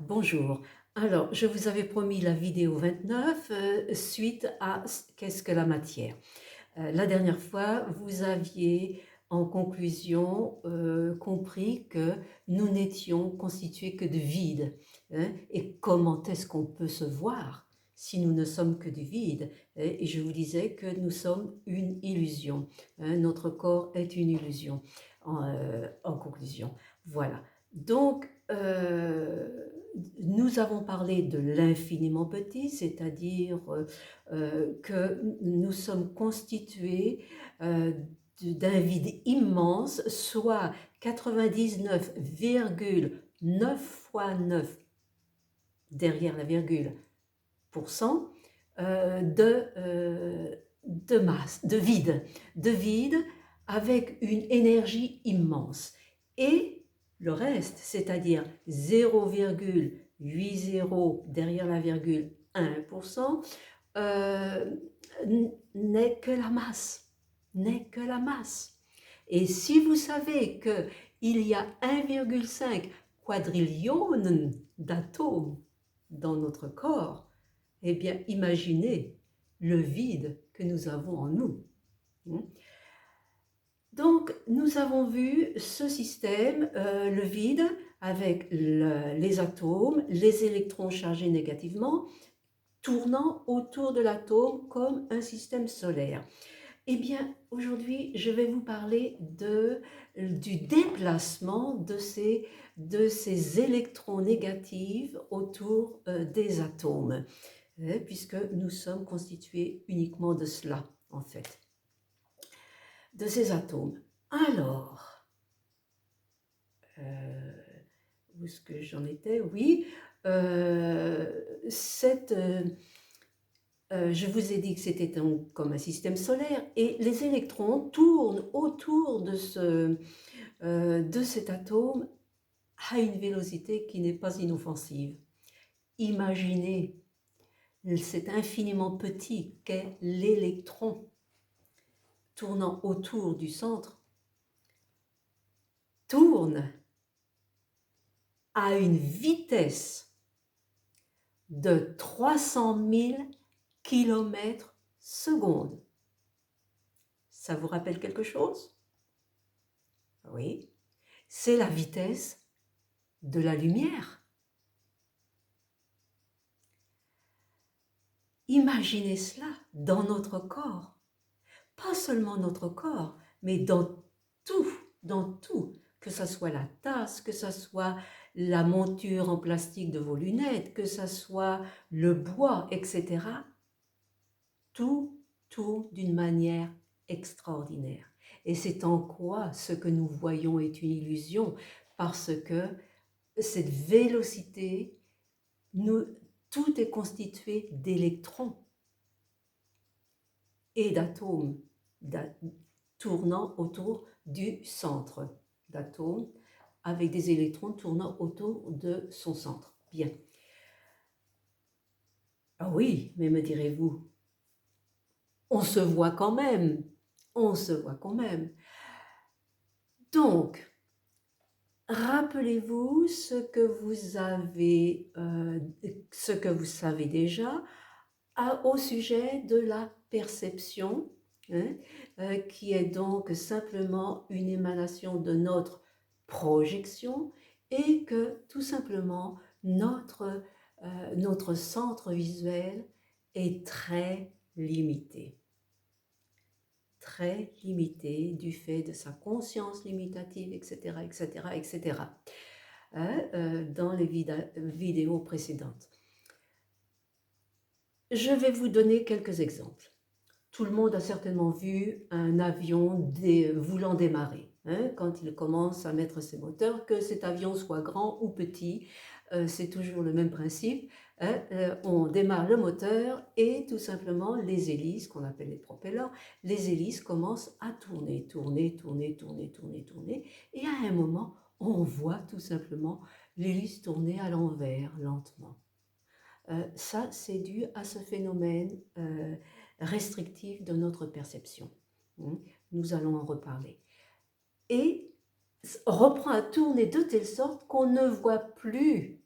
Bonjour. Alors, je vous avais promis la vidéo 29 suite à qu'est-ce que la matière? La dernière fois, vous aviez en conclusion compris que nous n'étions constitués que de vide, hein, et comment est-ce qu'on peut se voir si nous ne sommes que du vide, hein. Et je vous disais que nous sommes une illusion, hein, notre corps est une illusion en conclusion. Voilà. Donc, nous avons parlé de l'infiniment petit, c'est-à-dire que nous sommes constitués d'un vide immense, soit 99,9 fois 9 derrière la virgule pour cent de masse, de vide avec une énergie immense. Et le reste, c'est-à-dire 0,80 derrière la virgule 1%, euh, n'est que la masse, n'est que la masse. Et si vous savez qu'il y a 1,5 quadrillion d'atomes dans notre corps, eh bien imaginez le vide que nous avons en nous. Donc nous avons vu ce système, le vide, avec les atomes, les électrons chargés négativement, tournant autour de l'atome comme un système solaire. Eh bien, aujourd'hui, je vais vous parler du déplacement de ces électrons négatifs autour des atomes, hein, puisque nous sommes constitués uniquement de cela, en fait, de ces atomes. Alors, où est-ce que j'en étais? Oui, je vous ai dit que c'était comme un système solaire et les électrons tournent autour de cet atome à une vélocité qui n'est pas inoffensive. Imaginez cet infiniment petit qu'est l'électron tournant autour du centre, tourne à une vitesse de 300 000 km/s. Ça vous rappelle quelque chose? Oui, c'est la vitesse de la lumière. Imaginez cela dans notre corps. Pas seulement notre corps, mais dans tout, que ce soit la tasse, que ce soit la monture en plastique de vos lunettes, que ce soit le bois, etc. Tout tourne d'une manière extraordinaire. Et c'est en quoi ce que nous voyons est une illusion, parce que cette vélocité, tout est constitué d'électrons et d'atomes tournant autour du centre d'atomes, avec des électrons tournant autour de son centre. Bien. Ah oui, mais me direz-vous, on se voit quand même. On se voit quand même. Donc, rappelez-vous ce que vous savez déjà au sujet de la perception, hein, qui est donc simplement une émanation de notre projection et que tout simplement notre centre visuel est très limité du fait de sa conscience limitative, etc., etc., etc., hein, dans les vidéos précédentes. Je vais vous donner quelques exemples. Tout le monde a certainement vu un avion voulant démarrer, hein, quand il commence à mettre ses moteurs, que cet avion soit grand ou petit, c'est toujours le même principe, hein, on démarre le moteur et tout simplement les hélices, qu'on appelle les propellers, les hélices commencent à tourner, et à un moment, on voit tout simplement l'hélice tourner à l'envers, lentement. Ça, c'est dû à ce phénomène restrictif de notre perception. Nous allons en reparler. Et reprend à tourner de telle sorte qu'on ne voit plus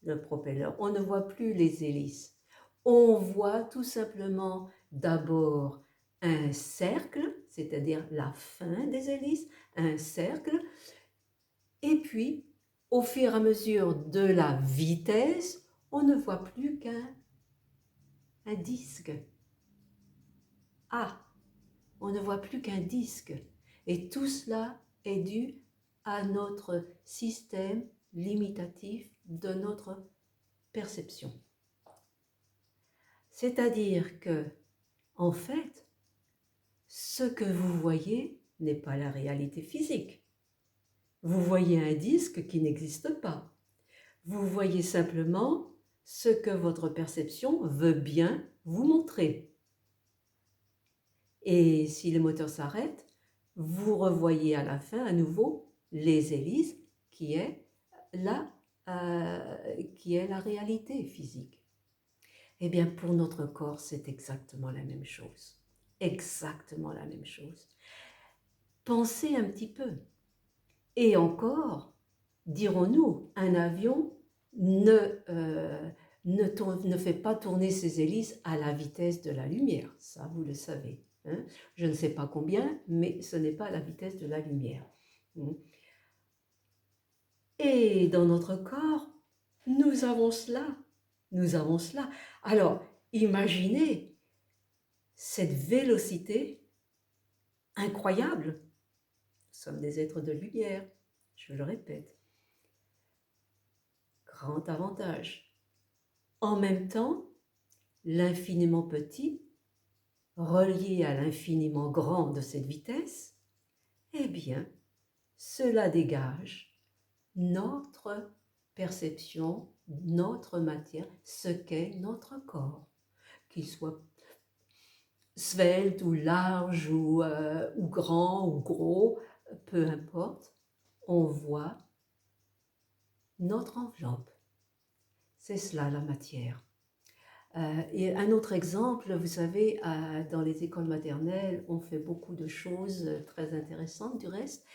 le propeller, on ne voit plus les hélices. On voit tout simplement d'abord un cercle, c'est-à-dire la fin des hélices, un cercle, et puis au fur et à mesure de la vitesse, on ne voit plus qu'un disque. Ah, on ne voit plus qu'un disque. Et tout cela est dû à notre système limitatif de notre perception. C'est-à-dire que, en fait, ce que vous voyez n'est pas la réalité physique. Vous voyez un disque qui n'existe pas. Vous voyez simplement ce que votre perception veut bien vous montrer. Et si le moteur s'arrête, vous revoyez à la fin à nouveau les hélices qui est la réalité physique. Eh bien, pour notre corps, c'est exactement la même chose. Exactement la même chose. Pensez un petit peu. Et encore, dirons-nous, un avion ne fait pas tourner ses hélices à la vitesse de la lumière. Ça, vous le savez. Hein? Je ne sais pas combien, mais ce n'est pas à la vitesse de la lumière. Et dans notre corps, nous avons cela. Nous avons cela. Alors, imaginez cette vélocité incroyable. Nous sommes des êtres de lumière, je le répète. Grand avantage. En même temps, l'infiniment petit, relié à l'infiniment grand de cette vitesse, eh bien, cela dégage notre perception, notre matière, ce qu'est notre corps, qu'il soit svelte ou large ou grand ou gros, peu importe, on voit notre enveloppe. C'est cela la matière. Et un autre exemple, vous savez, dans les écoles maternelles, on fait beaucoup de choses très intéressantes du reste.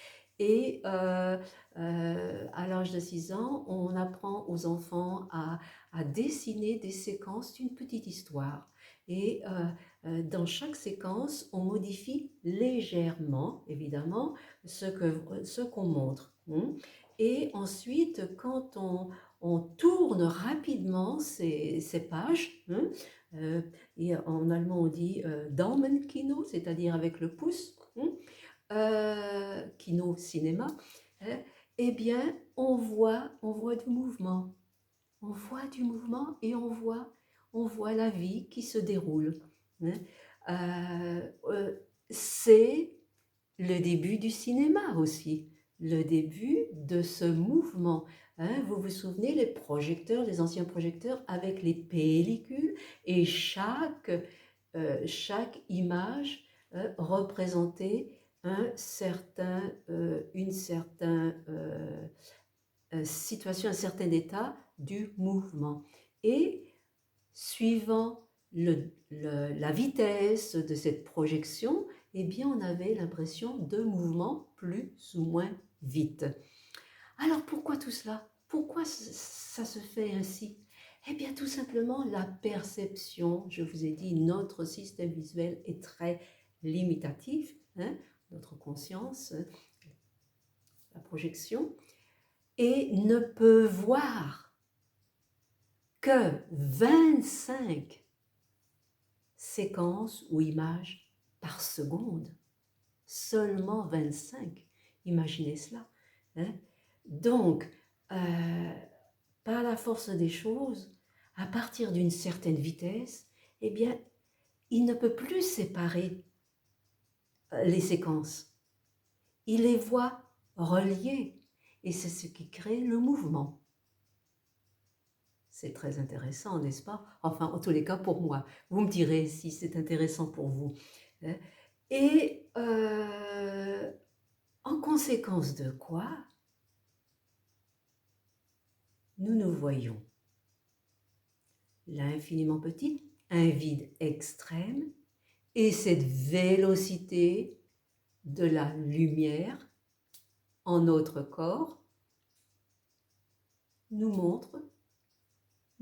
Et à l'âge de 6 ans, on apprend aux enfants à dessiner des séquences d'une petite histoire. Et dans chaque séquence, on modifie légèrement, évidemment, ce qu'on montre. Et ensuite, quand on tourne rapidement ces pages, et en allemand on dit Daumenkino, c'est-à-dire avec le pouce, kino, cinéma, eh bien on voit du mouvement. On voit du mouvement et on voit la vie qui se déroule. C'est le début du cinéma aussi, le début de ce mouvement. Vous vous souvenez, les projecteurs, les anciens projecteurs avec les pellicules, et chaque image représentait une certaine situation, un certain état du mouvement. Et suivant la vitesse de cette projection, eh bien, on avait l'impression de mouvement plus ou moins vite. Alors, pourquoi tout cela? Pourquoi ça se fait ainsi? Eh bien, tout simplement, la perception, je vous ai dit, notre système visuel est très limitatif, notre conscience, la projection, et ne peut voir que 25 séquences ou images par seconde. Seulement 25. Imaginez cela. Donc, par la force des choses, à partir d'une certaine vitesse, eh bien, il ne peut plus séparer les séquences. Il les voit reliées. Et c'est ce qui crée le mouvement. C'est très intéressant, n'est-ce pas? Enfin, en tous les cas, pour moi. Vous me direz si c'est intéressant pour vous. Et en conséquence de quoi, nous voyons l'infiniment petit, un vide extrême, et cette vélocité de la lumière en notre corps nous montre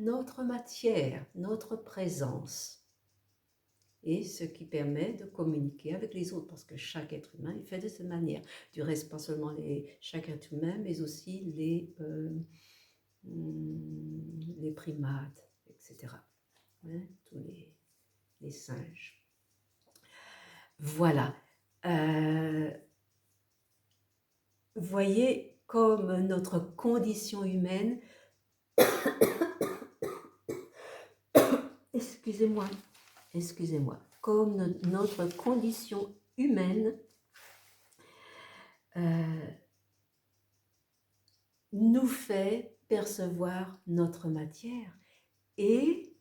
notre matière, notre présence. Et ce qui permet de communiquer avec les autres, parce que chaque être humain est fait de cette manière. Du reste, pas seulement chaque être humain, mais aussi les primates, etc. Hein, tous les singes. Voilà. Voyez comme notre condition humaine, excusez-moi, comme notre condition humaine nous fait percevoir notre matière. Et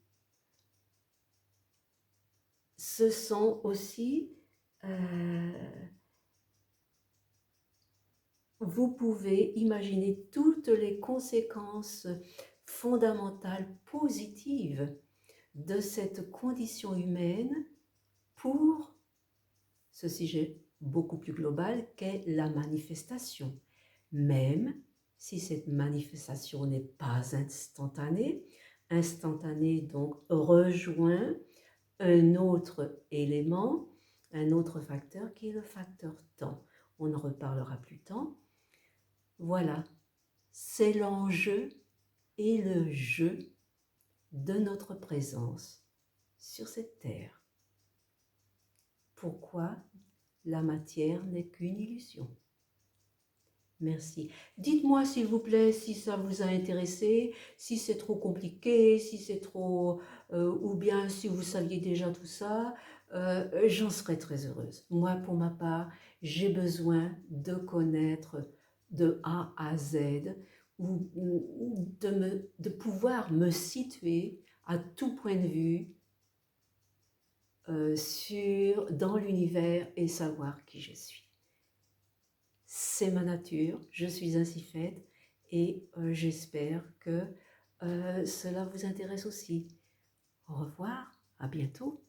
ce sont aussi, vous pouvez imaginer toutes les conséquences fondamentales positives de cette condition humaine pour ce sujet beaucoup plus global qu'est la manifestation. Même si cette manifestation n'est pas instantanée, donc rejoint un autre élément, un autre facteur qui est le facteur temps. On en reparlera plus tard. Voilà, c'est l'enjeu et le jeu de notre présence sur cette terre. Pourquoi la matière n'est qu'une illusion? Merci. Dites-moi s'il vous plaît si ça vous a intéressé, si c'est trop compliqué, si c'est trop... ou bien si vous saviez déjà tout ça, j'en serais très heureuse. Moi, pour ma part, j'ai besoin de connaître de A à Z ou de pouvoir me situer à tout point de vue dans l'univers et savoir qui je suis. C'est ma nature, je suis ainsi faite et j'espère que cela vous intéresse aussi. Au revoir, à bientôt.